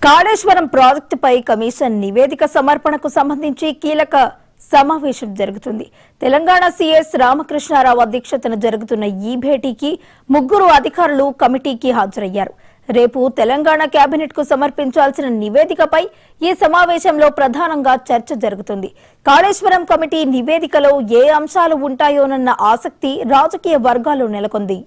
కాళేశ్వరం ప్రాజెక్టుపై కమిషన్ నివేదిక సమర్పణకు సంబంధించి కీలక సమావేశం జరుగుతుంది. తెలంగాణ సీఎస్ రామకృష్ణారావు అధ్యక్షతన జరుగుతున్న ఈ భేటీకి ముగ్గురు అధికారులు కమిటీకి హాజరయ్యారు. రేపు తెలంగాణ కేబినెట్ కు సమర్పించాల్సిన నివేదికపై ఈ సమావేశంలో ప్రధానంగా చర్చ జరుగుతుంది. కాళేశ్వరం కమిటీ నివేదికలో ఏ అంశాలు ఉంటాయోనన్న ఆసక్తి రాజకీయ వర్గాల్లో నెలకొంది.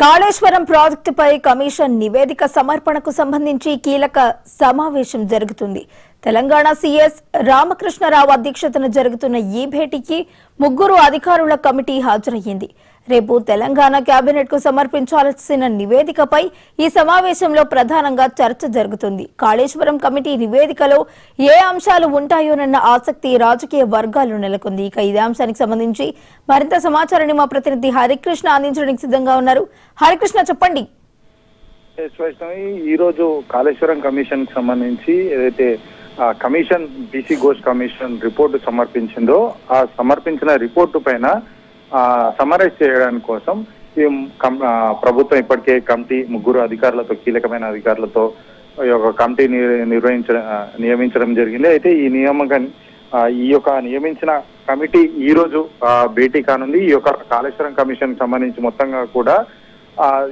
కాళేశ్వరం ప్రాజెక్టుపై కమిషన్ నివేదిక సమర్పణకు సంబంధించి కీలక సమావేశం జరుగుతుంది. తెలంగాణ సీఎస్ రామకృష్ణారావు అధ్యక్షతన జరుగుతున్న ఈ భేటీకి ముగ్గురు అధికారుల కమిటీ హాజరయ్యింది. రేపు తెలంగాణ కేబినెట్ కు సమర్పించాల్సిన నివేదికపై ఈ సమావేశంలో ప్రధానంగా చర్చ జరుగుతుంది. కాళేశ్వరం కమిటీ నివేదికలో ఏ అంశాలు ఉంటాయోనన్న ఆసక్తి రాజకీయ వర్గాల్లో నెలకొంది. ఇక ఇదే అంశానికి సంబంధించి మరింత సమాచారాన్ని మా ప్రతినిధి హరికృష్ణ అందించడానికి సిద్ధంగా ఉన్నారు. హరికృష్ణ, చెప్పండి. ఈ రోజు కాళేశ్వరం కమిషన్ కి సంబంధించి ఏదైతే commission BC Ghosh commission report సమర్పించిందో ఆ సమర్పించిన రిపోర్టు పైన సమరైజ్ చేయడానికి కోసం ప్రభుత్వం ఇప్పటికే కమిటీ ముగ్గురు అధికారులతో కీలకమైన అధికారులతో ఈ యొక్క కమిటీ నియమించడం జరిగింది. అయితే ఈ యొక్క నియమించిన కమిటీ ఈ రోజు భేటీ కానుంది. ఈ యొక్క కాళేశ్వరం కమిషన్ సంబంధించి మొత్తంగా కూడా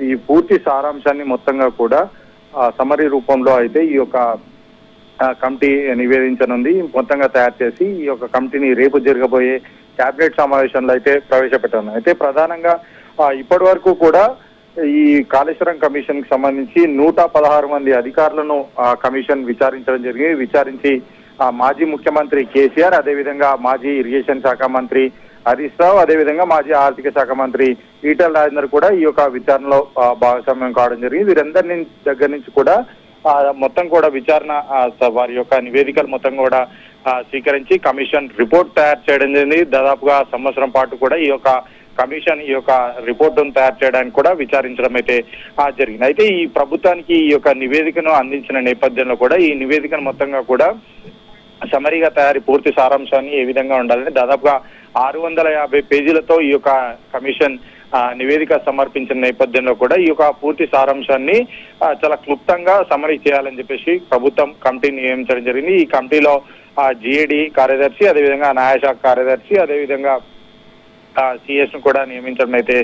ఈ పూర్తి సారాంశాన్ని మొత్తంగా కూడా సమరీ రూపంలో అయితే ఈ యొక్క కమిటీ నివేదించనుంది. మొత్తంగా తయారు చేసి ఈ యొక్క కమిటీని రేపు జరగబోయే కేబినెట్ సమావేశంలో అయితే ప్రవేశపెట్టాను. అయితే ప్రధానంగా ఇప్పటి వరకు కూడా ఈ కాళేశ్వరం కమిషన్ కి సంబంధించి 116 మంది అధికారులను కమిషన్ విచారించడం జరిగింది. విచారించి మాజీ ముఖ్యమంత్రి కేసీఆర్, అదేవిధంగా మాజీ ఇరిగేషన్ శాఖ మంత్రి హరీష్ రావు, అదేవిధంగా మాజీ ఆర్థిక శాఖ మంత్రి ఈటెల రాజేందర్ కూడా ఈ యొక్క విచారణలో భాగస్వామ్యం కావడం జరిగింది. వీరందరి దగ్గర నుంచి కూడా మొత్తం కూడా విచారణ వారి యొక్క నివేదికలు మొత్తం కూడా స్వీకరించి కమిషన్ రిపోర్ట్ తయారు చేయడం జరిగింది. దాదాపుగా సంవత్సరం పాటు కూడా ఈ యొక్క కమిషన్ ఈ యొక్క రిపోర్టును తయారు చేయడానికి కూడా విచారించడం అయితే జరిగింది. అయితే ఈ ప్రభుత్వానికి ఈ యొక్క నివేదికను అందించిన నేపథ్యంలో కూడా ఈ నివేదికను మొత్తంగా కూడా సమరీగా తయారీ పూర్తి సారాంశాన్ని ఏ విధంగా ఉండాలని దాదాపుగా 650 పేజీలతో ఈ యొక్క కమిషన్ నివేదిక సమర్పించిన నేపథ్యంలో కూడా ఈ యొక్క పూర్తి సారాంశాన్ని చాలా క్లుప్తంగా సమరీ చేయాలని చెప్పేసి ప్రభుత్వం కమిటీని నియమించడం జరిగింది. ఈ కమిటీలో జిఏడి కార్యదర్శి, అదేవిధంగా న్యాయశాఖ కార్యదర్శి, అదేవిధంగా సిఎస్ ను కూడా నియమించడం అయితే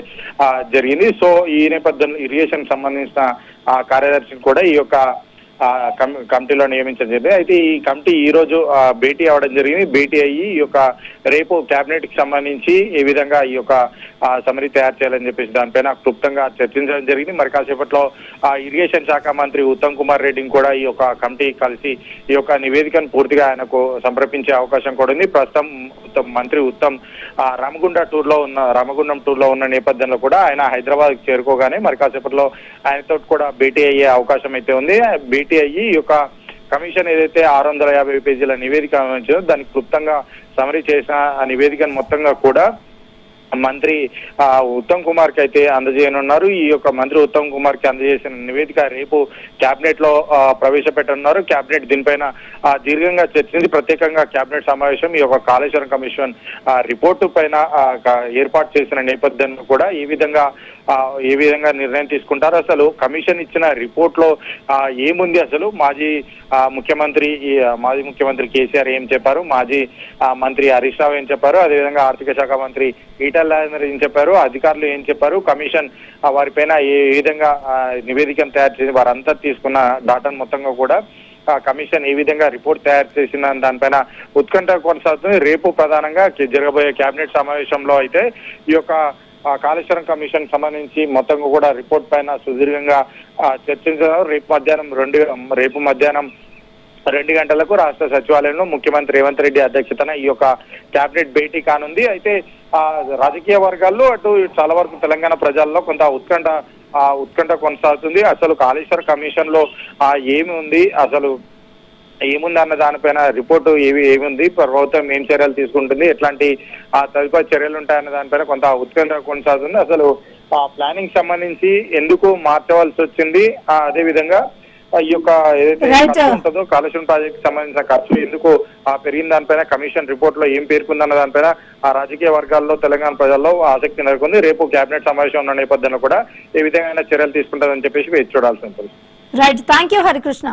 జరిగింది. సో ఈ నేపథ్యంలో ఇరిగేషన్ సంబంధించిన కార్యదర్శిని కూడా ఈ యొక్క కమిటీలో నియమించడం జరిగింది. అయితే ఈ కమిటీ ఈ రోజు భేటీ అవ్వడం జరిగింది. భేటీ అయ్యి ఈ యొక్క రేపు కేబినెట్ కి సంబంధించి ఏ విధంగా ఈ యొక్క సమరీ తయారు చేయాలని చెప్పేసి దానిపైన క్లుప్తంగా చర్చించడం జరిగింది. మరి కాసేపట్లో ఇరిగేషన్ శాఖ మంత్రి ఉత్తమ్ కుమార్ రెడ్డిని కూడా ఈ యొక్క కమిటీ కలిసి ఈ యొక్క నివేదికను పూర్తిగా ఆయనకు సమర్పించే అవకాశం కూడా ఉంది. ప్రస్తుతం మంత్రి ఉత్తమ్ రామగుండం టూర్ లో ఉన్న నేపథ్యంలో కూడా ఆయన హైదరాబాద్ చేరుకోగానే మరి కాసేపట్లో ఆయనతో కూడా భేటీ అయ్యే అవకాశం అయితే ఉంది. భేటీ అయ్యి ఈ యొక్క కమిషన్ ఏదైతే 650 పేజీల నివేదిక ఉందో దానికి క్లుప్తంగా సమరీ చేసిన ఆ నివేదికను మొత్తంగా కూడా మంత్రి ఉత్తమ్ కుమార్ కి అయితే అందజేయనున్నారు. ఈ యొక్క మంత్రి ఉత్తమ్ కుమార్ కి అందజేసిన నివేదిక రేపు కేబినెట్ లో ప్రవేశపెట్టనున్నారు. కేబినెట్ దీనిపైన దీర్ఘంగా చర్చించి ప్రత్యేకంగా కేబినెట్ సమావేశం ఈ యొక్క కాళేశ్వరం కమిషన్ రిపోర్టు పైన ఏర్పాటు చేసిన నేపథ్యంలో కూడా ఏ విధంగా నిర్ణయం తీసుకుంటారు, అసలు కమిషన్ ఇచ్చిన రిపోర్ట్ లో ఏముంది, అసలు మాజీ ముఖ్యమంత్రి కేసీఆర్ ఏం చెప్పారు, మాజీ మంత్రి హరీష్ రావు ఏం చెప్పారు, అదేవిధంగా ఆర్థిక శాఖ మంత్రి ఈటెల రాజేందర్ ఏం చెప్పారు, అధికారులు ఏం చెప్పారు, కమిషన్ వారిపైన ఏ విధంగా నివేదికను తయారు చేసి వారంతా తీసుకున్న డాటాను మొత్తంగా కూడా కమిషన్ ఏ విధంగా రిపోర్ట్ తయారు చేసిన దానిపైన ఉత్కంఠ కొనసాగుతుంది. రేపు ప్రధానంగా జరగబోయే కేబినెట్ సమావేశంలో అయితే ఈ యొక్క కాళేశ్వరం కమిషన్ సంబంధించి మొత్తంగా కూడా రిపోర్ట్ పైన సుదీర్ఘంగా చర్చించారు. రేపు మధ్యాహ్నం 2 గంటలకు రాష్ట్ర సచివాలయంలో ముఖ్యమంత్రి రేవంత్ రెడ్డి అధ్యక్షతన ఈ యొక్క కేబినెట్ భేటీ కానుంది. అయితే రాజకీయ వర్గాల్లో అటు చాలా వరకు తెలంగాణ ప్రజల్లో కొంత ఉత్కంఠ కొనసాగుతుంది. అసలు కాళేశ్వర కమిషన్ లో ఏమి ఉంది, అసలు ఏముంది అన్న దానిపైన రిపోర్టు ఏముంది, ప్రభుత్వం ఏం చర్యలు తీసుకుంటుంది, ఎట్లాంటి తదుపరి చర్యలు ఉంటాయన్న దానిపైన కొంత ఉత్కంఠ కొనసాగుతుంది. అసలు ప్లానింగ్ సంబంధించి ఎందుకు మార్చవలసి వచ్చింది, అదే విధంగా ఈ యొక్క ఏదైతే ఖర్చు ఉంటుందో కాళేశ్వరం ప్రాజెక్ట్ సంబంధించిన ఖర్చు ఎందుకు పెరిగిన దానిపైన కమిషన్ రిపోర్ట్ లో ఏం పేర్కొందన్న దానిపైన రాజకీయ వర్గాల్లో తెలంగాణ ప్రజల్లో ఆసక్తి నెలకొంది. రేపు కేబినెట్ సమావేశం ఉన్న నేపథ్యంలో కూడా ఏ విధంగా చర్యలు తీసుకుంటారని చెప్పేసి వేచి చూడాల్సి ఉంటుంది. Right, thank you Harikrishna.